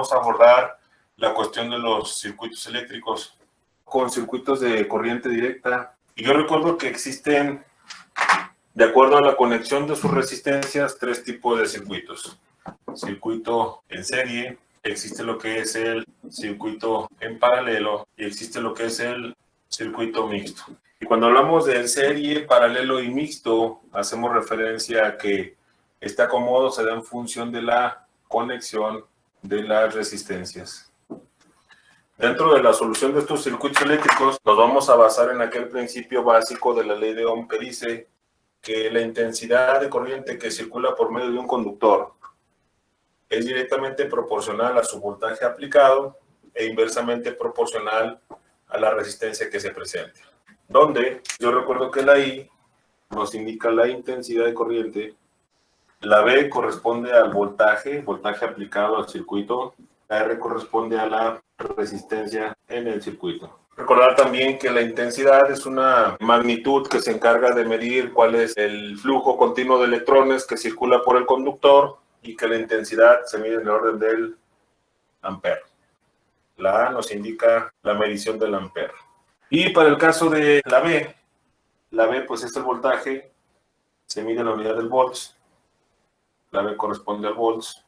vamos a abordar la cuestión de los circuitos eléctricos con circuitos de corriente directa. Y yo recuerdo que existen, de acuerdo a la conexión de sus resistencias, 3 tipos de circuitos. Circuito en serie, existe lo que es el circuito en paralelo y existe lo que es el circuito mixto. Y cuando hablamos de en serie, paralelo y mixto, hacemos referencia a que este acomodo se da en función de la conexión de las resistencias. Dentro de la solución de estos circuitos eléctricos, nos vamos a basar en aquel principio básico de la ley de Ohm que dice que la intensidad de corriente que circula por medio de un conductor es directamente proporcional a su voltaje aplicado e inversamente proporcional a la resistencia que se presente. Donde yo recuerdo que la I nos indica la intensidad de corriente, la B corresponde al voltaje aplicado al circuito, la R corresponde a la resistencia en el circuito. Recordar también que la intensidad es una magnitud que se encarga de medir cuál es el flujo continuo de electrones que circula por el conductor y que la intensidad se mide en el orden del ampere. La A nos indica la medición del ampere. Y para el caso de la B pues es el voltaje, se mide en la unidad del volts, la B corresponde al volts,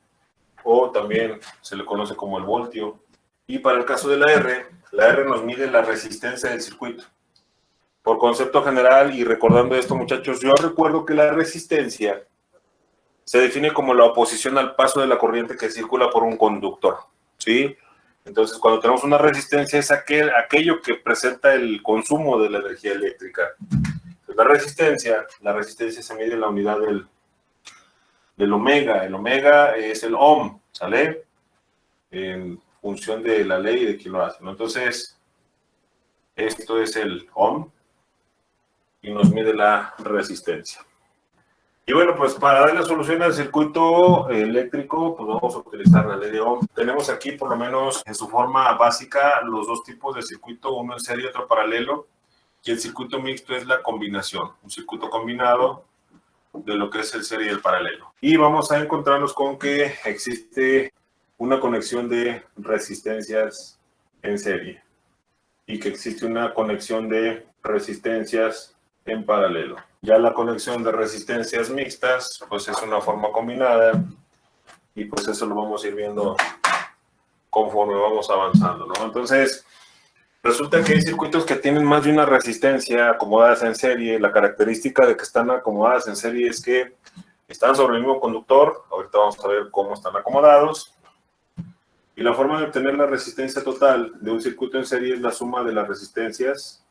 o también se le conoce como el voltio. Y para el caso de la R nos mide la resistencia del circuito. Por concepto general, y recordando esto, muchachos, yo recuerdo que la resistencia se define como la oposición al paso de la corriente que circula por un conductor, ¿sí? Entonces, cuando tenemos una resistencia es aquello que presenta el consumo de la energía eléctrica. La resistencia se mide en la unidad del ohmega. El ohmega es el ohm, ¿sale? En función de la ley de kilowatt, ¿no? Entonces, esto es el ohm y nos mide la resistencia. Y bueno, pues para dar la solución al circuito eléctrico, pues vamos a utilizar la ley de Ohm. Tenemos aquí, por lo menos en su forma básica, los 2 tipos de circuito, uno en serie y otro paralelo. Y el circuito mixto es la combinación, un circuito combinado de lo que es el serie y el paralelo. Y vamos a encontrarnos con que existe una conexión de resistencias en serie y que existe una conexión de resistencias en paralelo. Ya la conexión de resistencias mixtas, pues es una forma combinada y pues eso lo vamos a ir viendo conforme vamos avanzando, ¿no? Entonces, resulta que hay circuitos que tienen más de una resistencia acomodadas en serie. La característica de que están acomodadas en serie es que están sobre el mismo conductor. Ahorita vamos a ver cómo están acomodados. Y la forma de obtener la resistencia total de un circuito en serie es la suma de las resistencias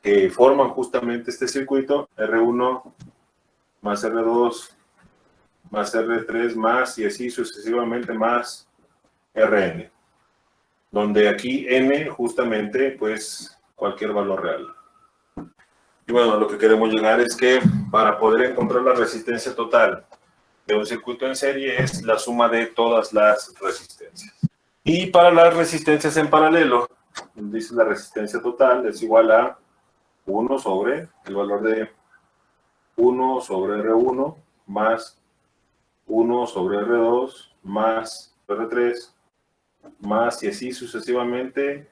que forman justamente este circuito, R1 más R2 más R3 más y así sucesivamente más Rn, donde aquí N justamente pues cualquier valor real. Y bueno, lo que queremos llegar es que para poder encontrar la resistencia total de un circuito en serie es la suma de todas las resistencias. Y para las resistencias en paralelo, dice la resistencia total es igual a 1 sobre el valor de 1 sobre R1 más 1 sobre R2 más R3 más y así sucesivamente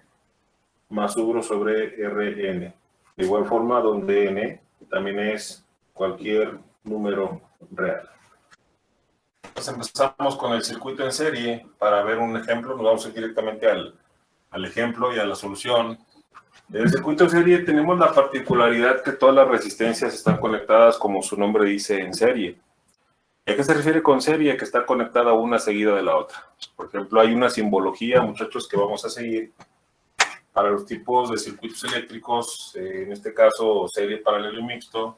más 1 sobre Rn. De igual forma donde n también es cualquier número real. Entonces empezamos con el circuito en serie. Para ver un ejemplo nos vamos a ir directamente al ejemplo y a la solución. En el circuito en serie tenemos la particularidad que todas las resistencias están conectadas, como su nombre dice, en serie. ¿Y a qué se refiere con serie? Que está conectada una seguida de la otra. Por ejemplo, hay una simbología, muchachos, que vamos a seguir para los tipos de circuitos eléctricos, en este caso serie, paralelo y mixto.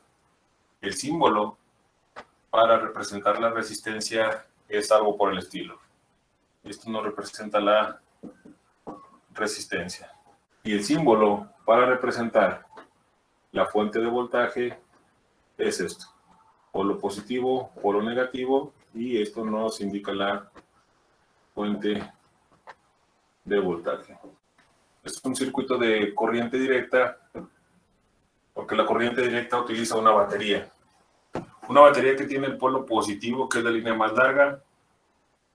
El símbolo para representar la resistencia es algo por el estilo. Esto nos representa la resistencia. Y el símbolo para representar la fuente de voltaje es esto. Polo positivo, polo negativo, y esto nos indica la fuente de voltaje. Este es un circuito de corriente directa, porque la corriente directa utiliza una batería. Una batería que tiene el polo positivo, que es la línea más larga,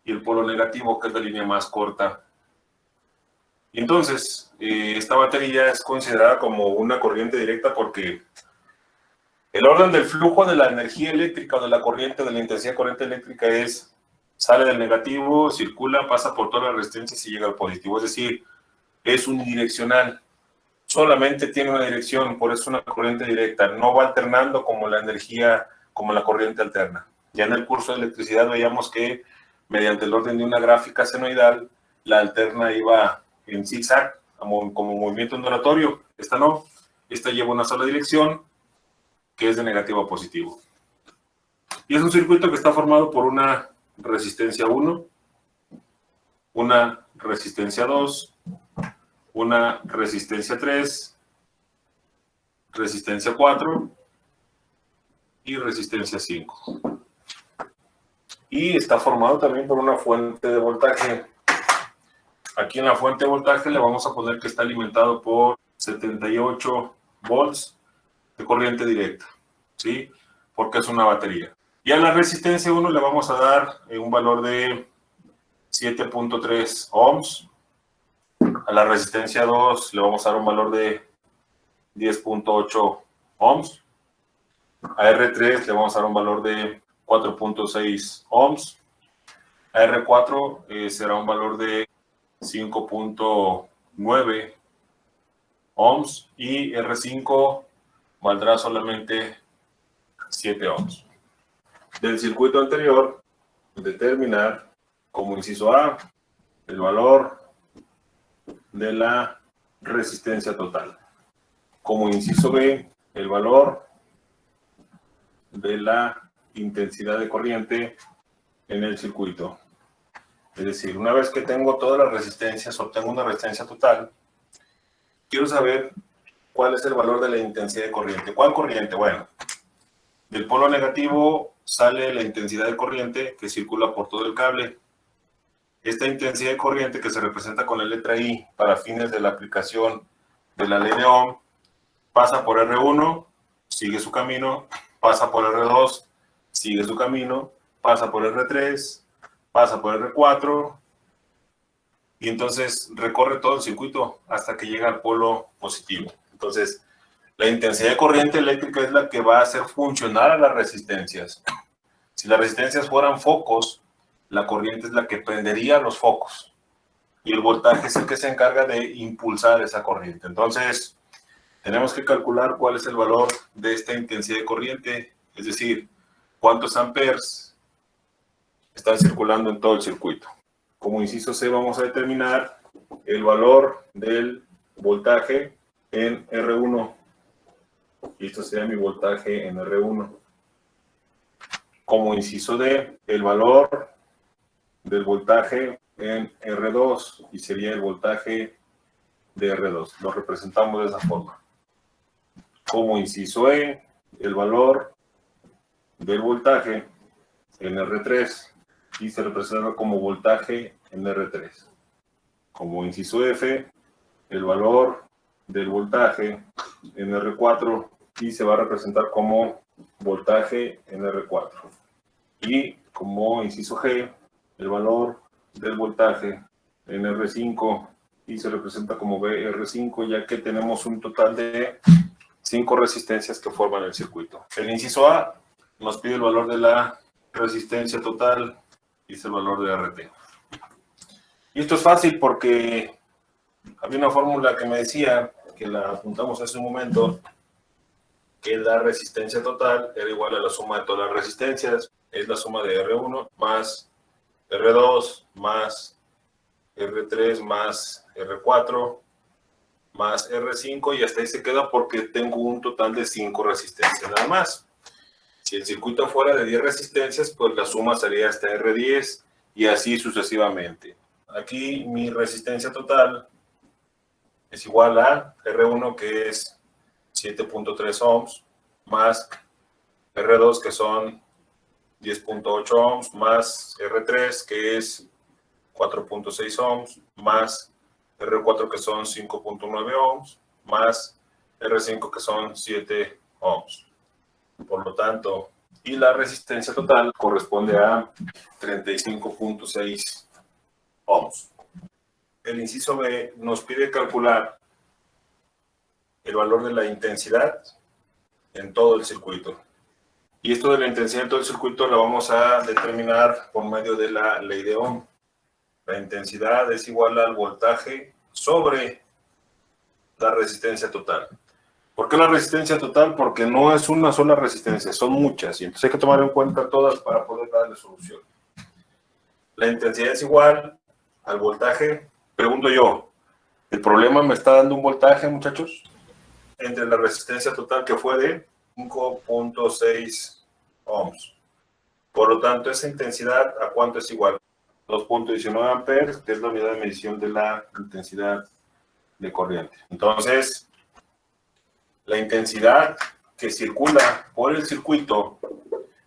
y el polo negativo, que es la línea más corta. Y entonces, esta batería es considerada como una corriente directa porque el orden del flujo de la energía eléctrica o de la corriente, de la intensidad de corriente eléctrica es, sale del negativo, circula, pasa por todas las resistencias y llega al positivo. Es decir, es unidireccional. Solamente tiene una dirección, por eso es una corriente directa. No va alternando como la energía, como la corriente alterna. Ya en el curso de electricidad veíamos que mediante el orden de una gráfica senoidal, la alterna iba en zigzag, como movimiento ondulatorio. Esta no. Esta lleva una sola dirección, que es de negativo a positivo. Y es un circuito que está formado por una resistencia 1, una resistencia 2, una resistencia 3, resistencia 4 y resistencia 5. Y está formado también por una fuente de voltaje. Aquí en la fuente de voltaje le vamos a poner que está alimentado por 78 volts de corriente directa, ¿sí? Porque es una batería. Y a la resistencia 1 le vamos a dar un valor de 7.3 ohms. A la resistencia 2 le vamos a dar un valor de 10.8 ohms. A R3 le vamos a dar un valor de 4.6 ohms. A R4 será un valor de 5.9 ohms y R5 valdrá solamente 7 ohms. Del circuito anterior, determinar como inciso A el valor de la resistencia total. Como inciso B, el valor de la intensidad de corriente en el circuito. Es decir, una vez que tengo todas las resistencias, obtengo una resistencia total, quiero saber cuál es el valor de la intensidad de corriente. ¿Cuál corriente? Bueno, del polo negativo sale la intensidad de corriente que circula por todo el cable. Esta intensidad de corriente, que se representa con la letra I para fines de la aplicación de la ley de Ohm, pasa por R1, sigue su camino, pasa por R2, sigue su camino, pasa por R3, pasa por R4, y entonces recorre todo el circuito hasta que llega al polo positivo. Entonces, la intensidad de corriente eléctrica es la que va a hacer funcionar a las resistencias. Si las resistencias fueran focos, la corriente es la que prendería los focos. Y el voltaje es el que se encarga de impulsar esa corriente. Entonces, tenemos que calcular cuál es el valor de esta intensidad de corriente, es decir, cuántos amperes están circulando en todo el circuito. Como inciso C vamos a determinar el valor del voltaje en R1. Y esto sería mi voltaje en R1. Como inciso D, el valor del voltaje en R2 y sería el voltaje de R2. Lo representamos de esa forma. Como inciso E, el valor del voltaje en R3 y se representa como voltaje en R3. Como inciso F, el valor del voltaje en R4 y se va a representar como voltaje en R4. Y como inciso G, el valor del voltaje en R5 y se representa como BR5, ya que tenemos un total de 5 resistencias que forman el circuito. El inciso A nos pide el valor de la resistencia total y es el valor de RT. Y esto es fácil porque había una fórmula que me decía, que la apuntamos hace un momento, que la resistencia total era igual a la suma de todas las resistencias, es la suma de R1 más R2 más R3 más R4 más R5 y hasta ahí se queda porque tengo un total de 5 resistencias nada más. Si el circuito fuera de 10 resistencias, pues la suma sería hasta R10 y así sucesivamente. Aquí mi resistencia total es igual a R1, que es 7.3 ohms, más R2, que son 10.8 ohms, más R3, que es 4.6 ohms, más R4, que son 5.9 ohms, más R5, que son 7 ohms. Por lo tanto, y la resistencia total corresponde a 35.6 ohms. El inciso B nos pide calcular el valor de la intensidad en todo el circuito. Y esto de la intensidad en todo el circuito lo vamos a determinar por medio de la ley de Ohm. La intensidad es igual al voltaje sobre la resistencia total. ¿Por qué la resistencia total? Porque no es una sola resistencia, son muchas. Y entonces hay que tomar en cuenta todas para poder darle solución. La intensidad es igual al voltaje. Pregunto yo, ¿el problema me está dando un voltaje, muchachos? Entre la resistencia total, que fue de 5.6 ohms. Por lo tanto, esa intensidad, ¿a cuánto es igual? 2.19 amperes, que es la unidad de medición de la intensidad de corriente. Entonces, la intensidad que circula por el circuito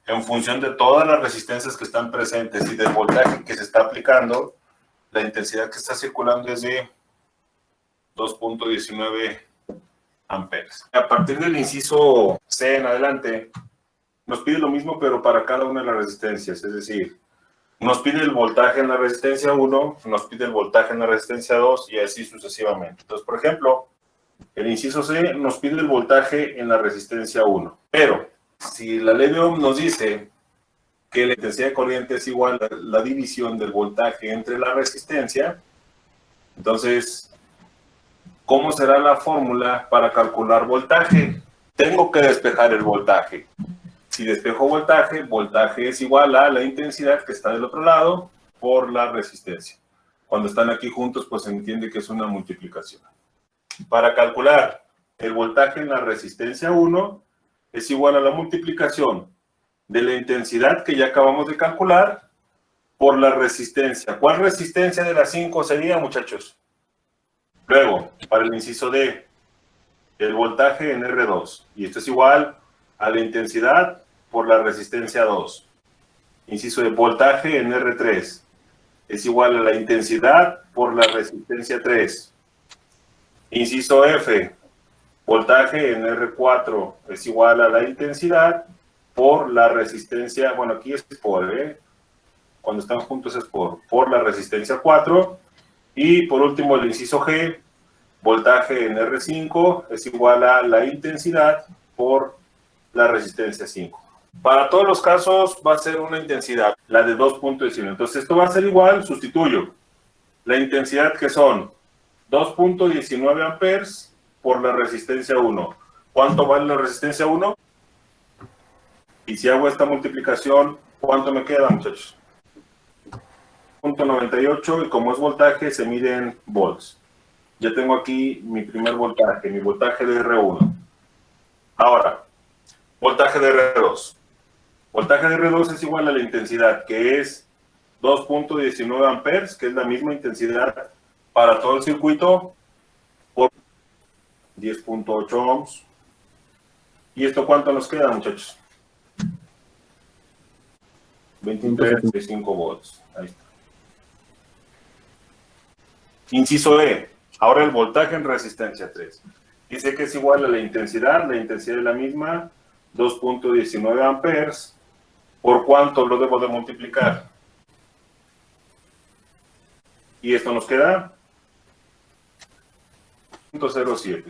en función de todas las resistencias que están presentes y del voltaje que se está aplicando, la intensidad que está circulando es de 2.19 amperes. A partir del inciso C en adelante, nos pide lo mismo, pero para cada una de las resistencias. Es decir, nos pide el voltaje en la resistencia 1, nos pide el voltaje en la resistencia 2 y así sucesivamente. Entonces, por ejemplo, el inciso C nos pide el voltaje en la resistencia 1. Pero, si la ley de Ohm nos dice que la intensidad de corriente es igual a la división del voltaje entre la resistencia, entonces, ¿cómo será la fórmula para calcular voltaje? Tengo que despejar el voltaje. Si despejo voltaje, voltaje es igual a la intensidad que está del otro lado por la resistencia. Cuando están aquí juntos, pues se entiende que es una multiplicación. Para calcular el voltaje en la resistencia 1 es igual a la multiplicación de la intensidad que ya acabamos de calcular por la resistencia. ¿Cuál resistencia de las 5 sería, muchachos? Luego, para el inciso D, el voltaje en R2. Y esto es igual a la intensidad por la resistencia 2. Inciso de voltaje en R3. Es igual a la intensidad por la resistencia 3. Inciso F. Voltaje en R4 es igual a la intensidad por la resistencia, bueno, aquí es por, cuando están juntos es por la resistencia 4. Y por último el inciso G, voltaje en R5 es igual a la intensidad por la resistencia 5. Para todos los casos va a ser una intensidad, la de 2.19. Entonces esto va a ser igual, sustituyo la intensidad que son 2.19 amperes por la resistencia 1. ¿Cuánto vale la resistencia 1? Y si hago esta multiplicación, ¿cuánto me queda, muchachos? 0.98, y como es voltaje, se mide en volts. Ya tengo aquí mi primer voltaje, mi voltaje de R1. Ahora, voltaje de R2. Voltaje de R2 es igual a la intensidad, que es 2.19 amperes, que es la misma intensidad para todo el circuito, por 10.8 ohms. ¿Y esto cuánto nos queda, muchachos? 23.5 volts. Ahí está. Inciso E. Ahora el voltaje en resistencia 3. Dice que es igual a la intensidad es la misma, 2.19 amperes. ¿Por cuánto lo debo de multiplicar? Y esto nos queda 0.07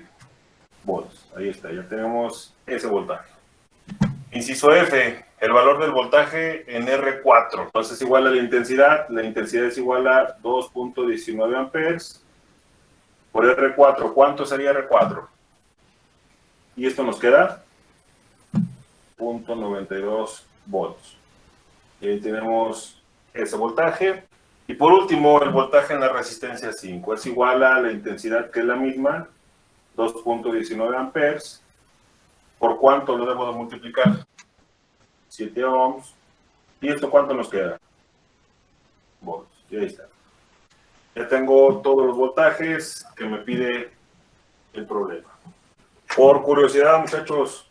volts. Ahí está, ya tenemos ese voltaje. Inciso F, el valor del voltaje en R4. Entonces igual a la intensidad es igual a 2.19 amperes por R4. ¿Cuánto sería R4? Y esto nos queda 0.92 volts. Y ahí tenemos ese voltaje. Y por último, el voltaje en la resistencia 5 es igual a la intensidad, que es la misma, 2.19 amperes. ¿Por cuánto lo debo de multiplicar? 7 ohms. ¿Y esto cuánto nos queda? Volts. Y ahí está. Ya tengo todos los voltajes que me pide el problema. Por curiosidad, muchachos,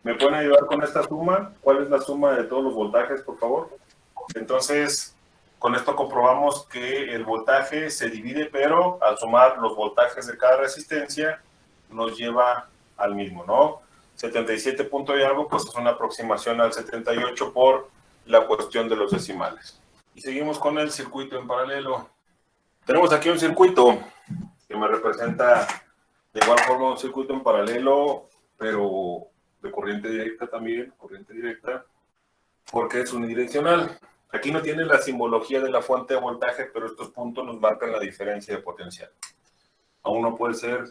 ¿me pueden ayudar con esta suma? ¿Cuál es la suma de todos los voltajes, por favor? Entonces, con esto comprobamos que el voltaje se divide, pero al sumar los voltajes de cada resistencia nos lleva al mismo, ¿no? 77 punto y algo, pues es una aproximación al 78 por la cuestión de los decimales. Y seguimos con el circuito en paralelo. Tenemos aquí un circuito que me representa de igual forma un circuito en paralelo, pero de corriente directa también, corriente directa, porque es unidireccional. Aquí no tiene la simbología de la fuente de voltaje, pero estos puntos nos marcan la diferencia de potencial. A uno puede ser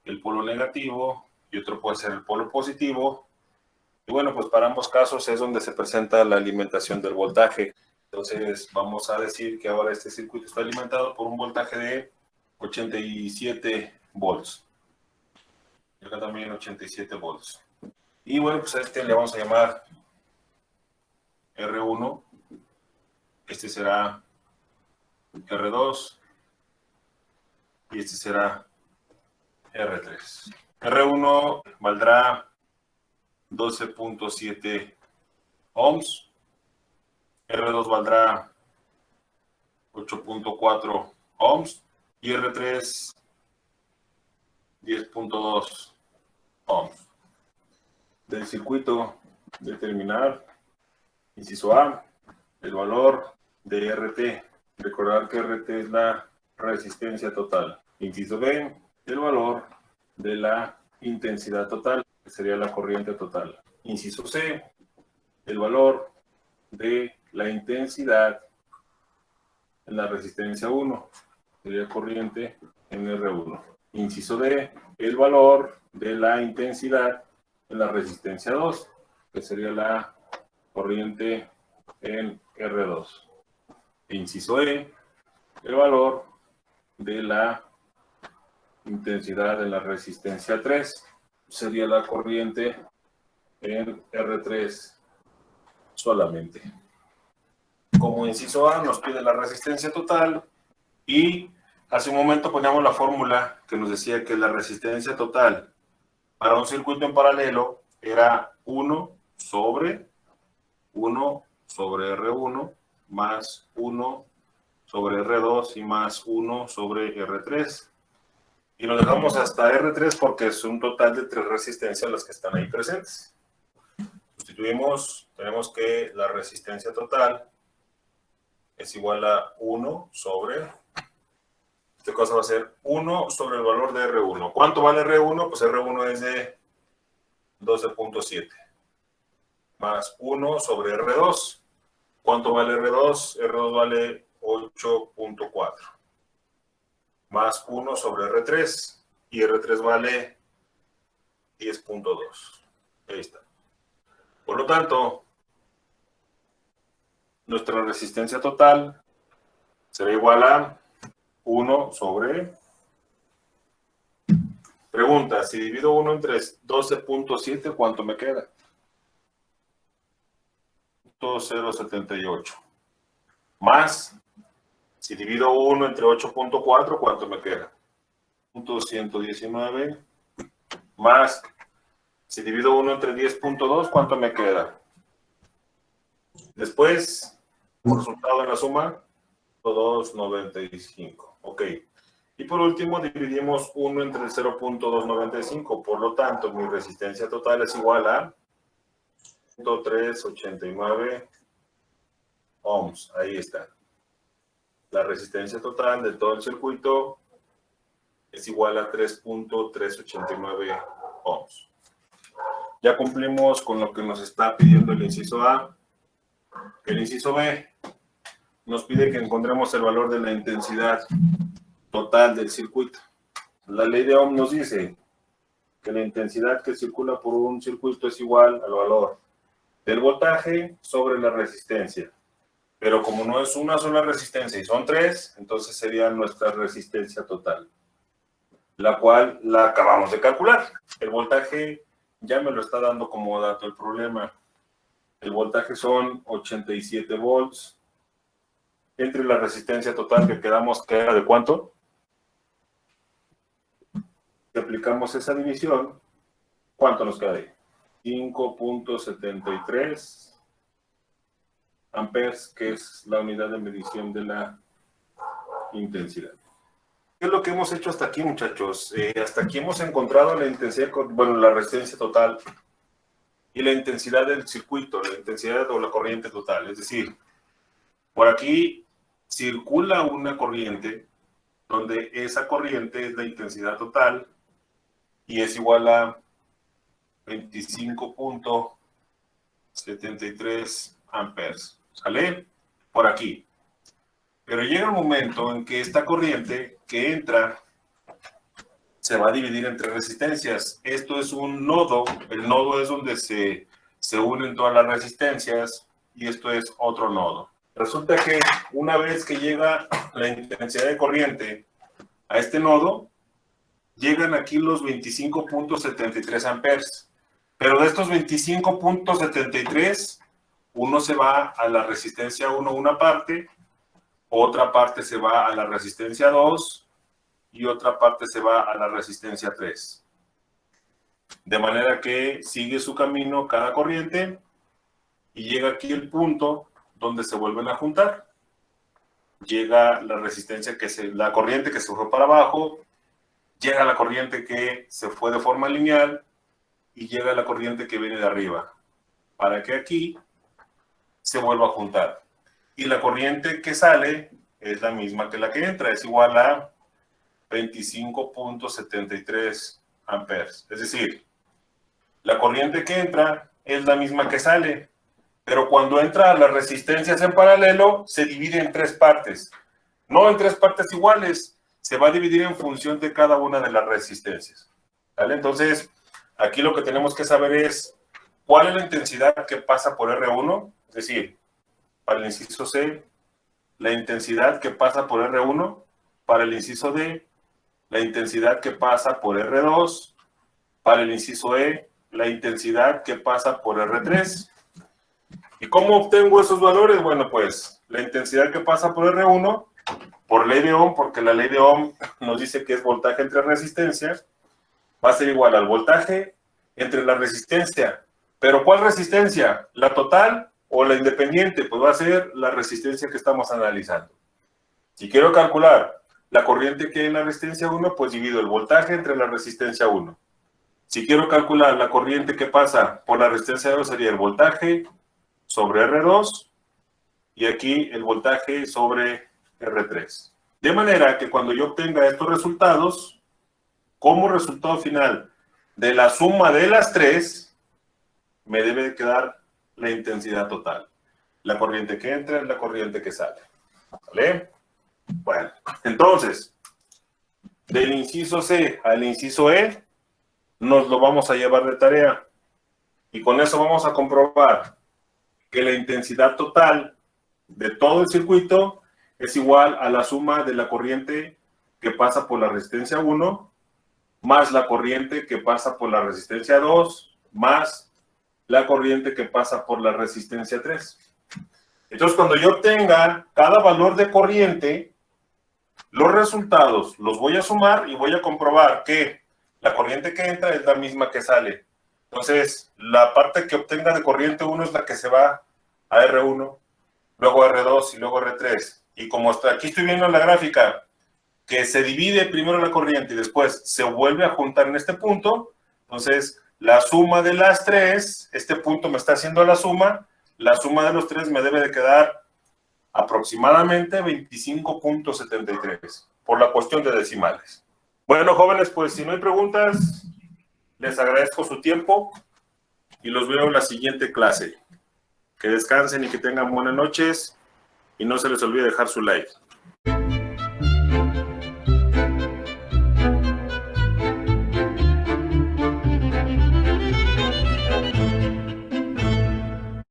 el polo negativo y otro puede ser el polo positivo. Y bueno, pues para ambos casos es donde se presenta la alimentación del voltaje. Entonces vamos a decir que ahora este circuito está alimentado por un voltaje de 87 volts. Y acá también 87 volts. Y bueno, pues a este le vamos a llamar R1. Este será R2. Y este será R3. R1 valdrá 12.7 ohms. R2 valdrá 8.4 ohms. Y R3 10.2 ohms. Del circuito determinar, inciso A, el valor de RT. Recordar que RT es la resistencia total. Inciso B, el valor de la intensidad total, que sería la corriente total. Inciso C, el valor de la intensidad en la resistencia 1, sería corriente en R1. Inciso D, el valor de la intensidad en la resistencia 2, que sería la corriente en R2. Inciso E, el valor de la intensidad en la resistencia 3, sería la corriente en R3 solamente. Como inciso A nos pide la resistencia total y hace un momento poníamos la fórmula que nos decía que la resistencia total para un circuito en paralelo era 1 sobre R1 más 1 sobre R2 y más 1 sobre R3. Y lo dejamos hasta R3 porque es un total de 3 resistencias las que están ahí presentes. Sustituimos, tenemos que la resistencia total es igual a 1 sobre, esta cosa va a ser 1 sobre el valor de R1. ¿Cuánto vale R1? Pues R1 es de 12.7. Más 1 sobre R2. ¿Cuánto vale R2? R2 vale 8.4. Más 1 sobre R3. Y R3 vale 10.2. Ahí está. Por lo tanto, nuestra resistencia total será igual a 1 sobre... Pregunta, si divido 1 entre 12.7, ¿cuánto me queda? 0.78. Más, si divido 1 entre 8.4, ¿cuánto me queda? 119. Más, si divido 1 entre 10.2, ¿cuánto me queda? Después, por resultado en la suma, 2.95. Ok. Y por último, dividimos 1 entre 0.295. Por lo tanto, mi resistencia total es igual a 389 ohms. Ahí está. La resistencia total de todo el circuito es igual a 3.389 ohms. Ya cumplimos con lo que nos está pidiendo el inciso A. El inciso B nos pide que encontremos el valor de la intensidad total del circuito. La ley de Ohm nos dice que la intensidad que circula por un circuito es igual al valor del voltaje sobre la resistencia. Pero como no es una sola resistencia y son 3, entonces sería nuestra resistencia total, la cual la acabamos de calcular. El voltaje ya me lo está dando como dato el problema. El voltaje son 87 volts entre la resistencia total que quedamos, que era de ¿cuánto? Si aplicamos esa división, ¿cuánto nos queda ahí? 5.73 amperes, que es la unidad de medición de la intensidad. ¿Qué es lo que hemos hecho hasta aquí, muchachos? Hasta aquí hemos encontrado la intensidad, bueno, la resistencia total y la intensidad del circuito, la intensidad o la corriente total. Es decir, por aquí circula una corriente donde esa corriente es la intensidad total y es igual a 25.73 amperes. ¿Sale? Por aquí. Pero llega un momento en que esta corriente que entra se va a dividir entre resistencias. Esto es un nodo. El nodo es donde se unen todas las resistencias y esto es otro nodo. Resulta que una vez que llega la intensidad de corriente a este nodo, llegan aquí los 25.73 amperes. Pero de estos 25.73, uno se va a la resistencia 1 una parte, otra parte se va a la resistencia 2 y otra parte se va a la resistencia 3. De manera que sigue su camino cada corriente y llega aquí el punto donde se vuelven a juntar. Llega la resistencia la corriente que se fue para abajo, llega la corriente que se fue de forma lineal y llega la corriente que viene de arriba, para que aquí se vuelva a juntar. Y la corriente que sale es la misma que la que entra, es igual a 25.73 amperes. Es decir, la corriente que entra es la misma que sale, pero cuando entra a las resistencias en paralelo, se divide en tres partes. No en tres partes iguales, se va a dividir en función de cada una de las resistencias. ¿Vale? Entonces, aquí lo que tenemos que saber es cuál es la intensidad que pasa por R1, es decir, para el inciso C, la intensidad que pasa por R1, para el inciso D, la intensidad que pasa por R2, para el inciso E, la intensidad que pasa por R3. ¿Y cómo obtengo esos valores? Bueno, pues la intensidad que pasa por R1, por ley de Ohm, porque la ley de Ohm nos dice que es voltaje entre resistencias, va a ser igual al voltaje entre la resistencia. ¿Pero cuál resistencia? ¿La total o la independiente? Pues va a ser la resistencia que estamos analizando. Si quiero calcular la corriente que hay en la resistencia 1, pues divido el voltaje entre la resistencia 1. Si quiero calcular la corriente que pasa por la resistencia 2, sería el voltaje sobre R2 y aquí el voltaje sobre R3. De manera que cuando yo obtenga estos resultados, como resultado final de la suma de las tres, me debe de quedar la intensidad total. La corriente que entra es la corriente que sale. ¿Vale? Bueno, entonces, del inciso C al inciso E, nos lo vamos a llevar de tarea. Y con eso vamos a comprobar que la intensidad total de todo el circuito es igual a la suma de la corriente que pasa por la resistencia 1 más la corriente que pasa por la resistencia 2 más la corriente que pasa por la resistencia 3. Entonces, cuando yo obtenga cada valor de corriente, los resultados los voy a sumar y voy a comprobar que la corriente que entra es la misma que sale. Entonces, la parte que obtenga de corriente 1 es la que se va a R1, luego R2 y luego R3. Y como hasta aquí estoy viendo en la gráfica que se divide primero la corriente y después se vuelve a juntar en este punto, entonces la suma de las tres, este punto me está haciendo la suma de los tres me debe de quedar aproximadamente 25.73, por la cuestión de decimales. Bueno, jóvenes, pues si no hay preguntas, les agradezco su tiempo y los veo en la siguiente clase. Que descansen y que tengan buenas noches y no se les olvide dejar su like.